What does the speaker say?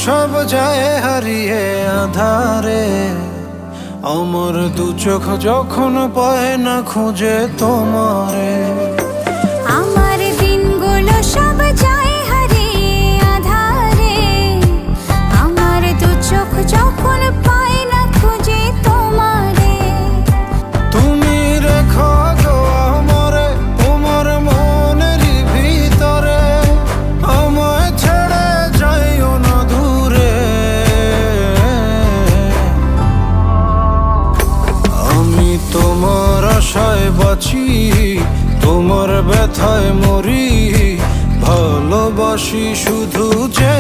সব যায় হারিয়ে আধারে, আমার দু চোখ যখন পায় না খুঁজে তোমারে। আমার দিনগুলো সব যায় হারিয়ে আঁধারে, আমার দু চোখ যখন পায় না খুঁজে তোমারে। তুমি রেখো গো আমারে তোমার মনের ভিতরে, আমায় ছেড়ে যাইও না দূরে। আমি তোমার আশায় বাঁচি, তোমার ব্যথায় মরি, ভালোবাসি শুধু যে